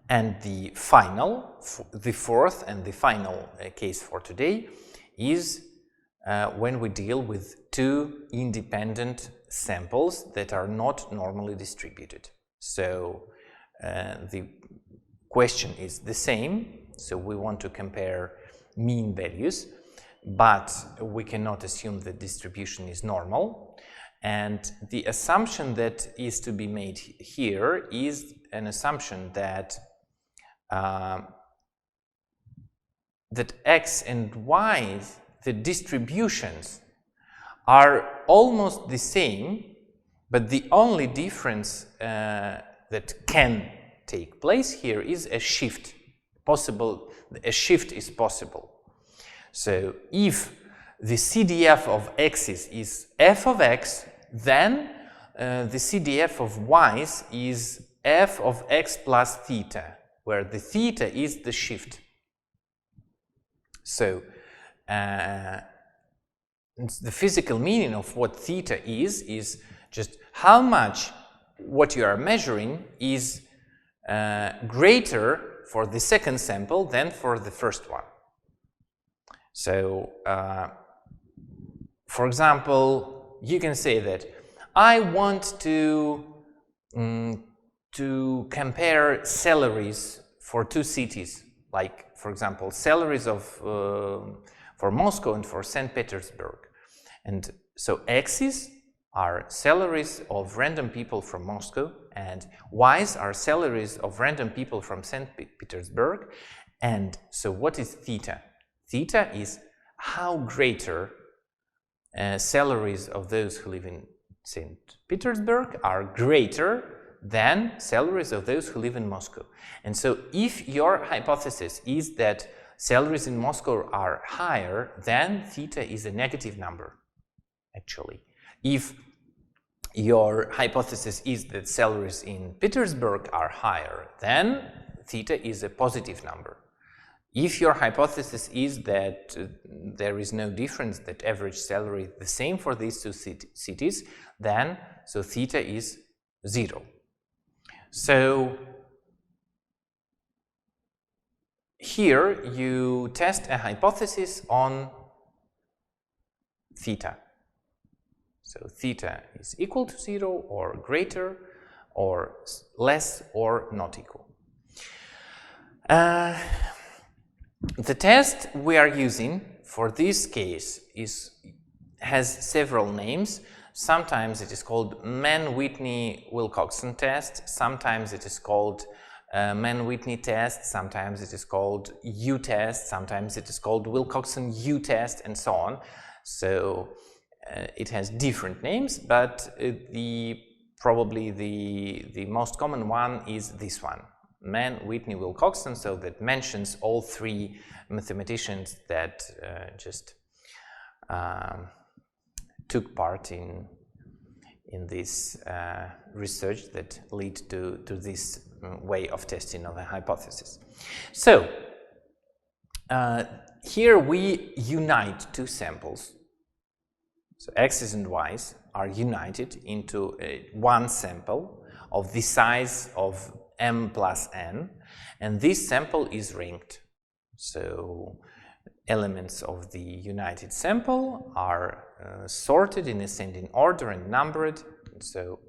And the fourth and the final case for today is when we deal with two independent samples that are not normally distributed. So the question is the same, so we want to compare mean values, but we cannot assume the distribution is normal. And the assumption that is to be made here is an assumption that that x and y, the distributions, are almost the same, but the only difference that can take place here is a shift. A shift is possible. So if the CDF of x's is f of x, then the CDF of y's is f of x plus theta, where the theta is the shift. So the physical meaning of what theta is just how much what you are measuring is greater for the second sample than for the first one. So, for example, you can say that I want to compare salaries for two cities, like, for example, salaries of for Moscow and for St. Petersburg. And so x's are salaries of random people from Moscow, and y's are salaries of random people from St. Petersburg. And so what is theta? Theta is how greater salaries of those who live in St. Petersburg are greater than salaries of those who live in Moscow. And so if your hypothesis is that salaries in Moscow are higher, then theta is a negative number, actually. If your hypothesis is that salaries in Petersburg are higher, then theta is a positive number. If your hypothesis is that there is no difference, that average salary is the same for these two cities, then so theta is 0. So here you test a hypothesis on theta. So theta is equal to 0 or greater or less or not equal. The test we are using for this case has several names. Sometimes it is called Mann-Whitney-Wilcoxon test, sometimes it is called Mann-Whitney test, sometimes it is called U-test, sometimes it is called Wilcoxon-U test, and so on. So it has different names, but probably the most common one is this one, Mann-Whitney-Wilcoxon, so that mentions all three mathematicians that just took part in this research that lead to this way of testing of a hypothesis. So here we unite two samples. So x's and y's are united into one sample of the size of m plus n, and this sample is ringed. So elements of the united sample are sorted in ascending order and numbered. So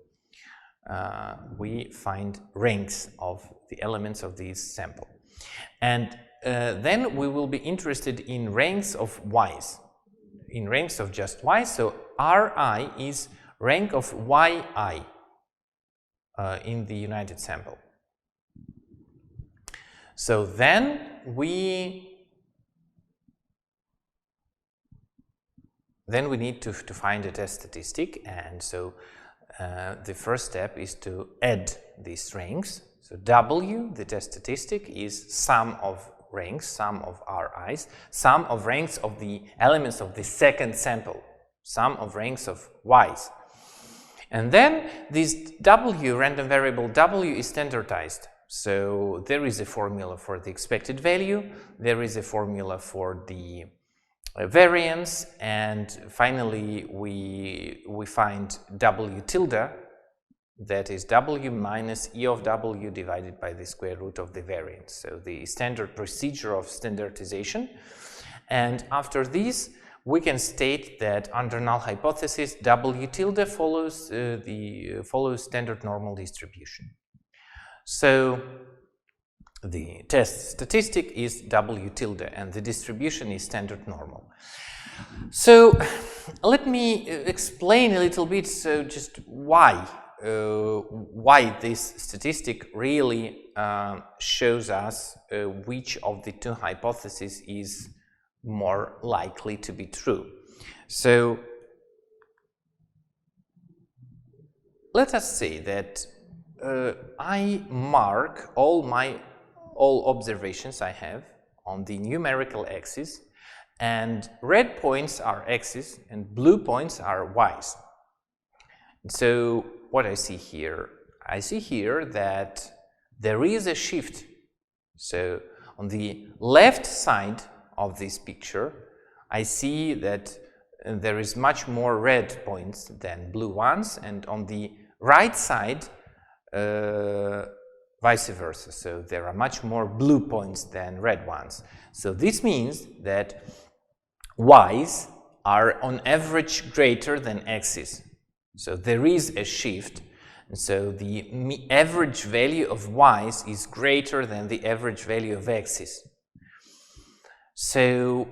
we find ranks of the elements of this sample. And then we will be interested in ranks of y's, in ranks of just y. So Ri is rank of yi in the united sample. So then we need to find a test statistic, and so the first step is to add these ranks. So W, the test statistic, is sum of ranks, sum of Ri's, sum of ranks of the elements of the second sample, sum of ranks of y's. And then this W, random variable W, is standardized. So there is a formula for the expected value, there is a formula for the variance, and finally we find W tilde that is W minus E of W divided by the square root of the variance. So the standard procedure of standardization. And after this, we can state that under null hypothesis, W tilde follows follows standard normal distribution. So the test statistic is W tilde and the distribution is standard normal. So let me explain a little bit, so just why this statistic really shows us which of the two hypotheses is more likely to be true. So let us say that I mark all observations I have on the numerical axis, and red points are x's and blue points are y's. So what I see here that there is a shift. So on the left side of this picture, I see that there is much more red points than blue ones, and on the right side, vice versa. So there are much more blue points than red ones. So this means that y's are on average greater than x's. So there is a shift. And so the average value of y's is greater than the average value of x's. So,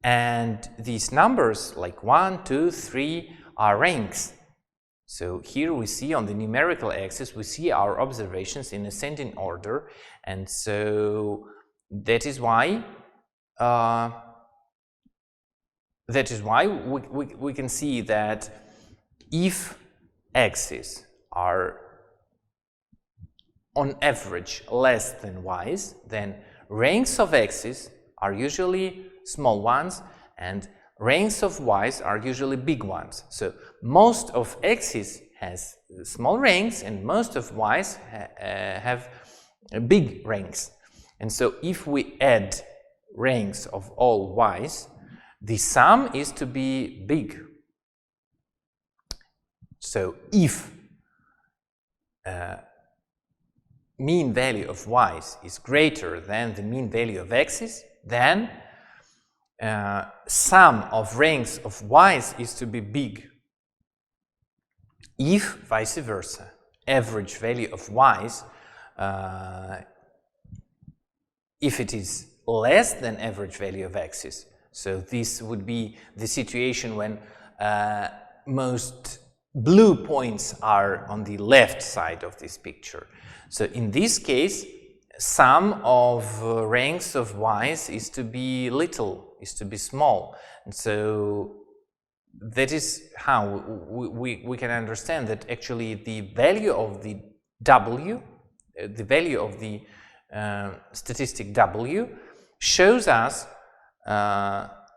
and these numbers like 1, 2, 3 are ranks. So here we see on the numerical axis, we see our observations in ascending order, and so that is why we can see that if x's are on average less than y's, then ranks of x's are usually small ones and ranks of y's are usually big ones. So most of x's has small ranks and most of y's have big ranks. And so if we add ranks of all y's, the sum is to be big. So if mean value of y's is greater than the mean value of x's, then sum of ranks of y's is to be big. If vice versa, average value of y's, if it is less than average value of x's, so this would be the situation when most blue points are on the left side of this picture. So in this case, sum of ranks of y's is to be little, is to be small. And so that is how we can understand that actually the value of the W, the value of the statistic W, shows us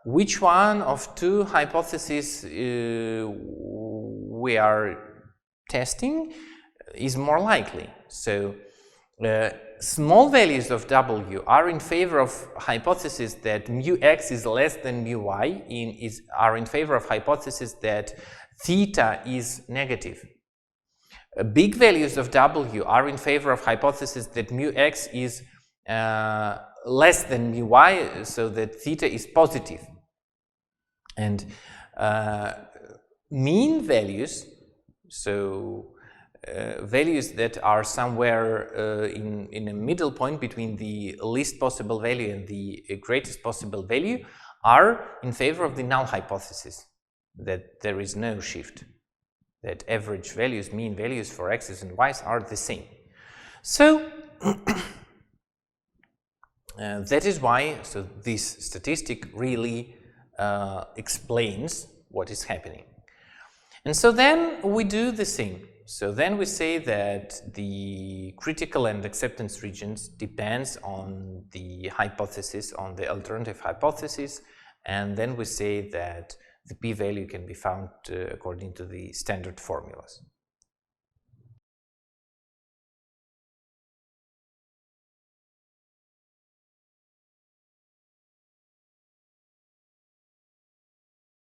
which one of two hypotheses we are testing is more likely. So small values of W are in favor of hypothesis that mu x is less than mu y, are in favor of hypothesis that theta is negative. Big values of W are in favor of hypothesis that mu x is less than mu y, so that theta is positive. And mean values, so values that are somewhere in a middle point between the least possible value and the greatest possible value, are in favor of the null hypothesis, that there is no shift, that average values, mean values for x's and y's are the same. So that is why this statistic really explains what is happening. And so then we do the same. So then we say that the critical and acceptance regions depends on the hypothesis, on the alternative hypothesis, and then we say that the p-value can be found according to the standard formulas.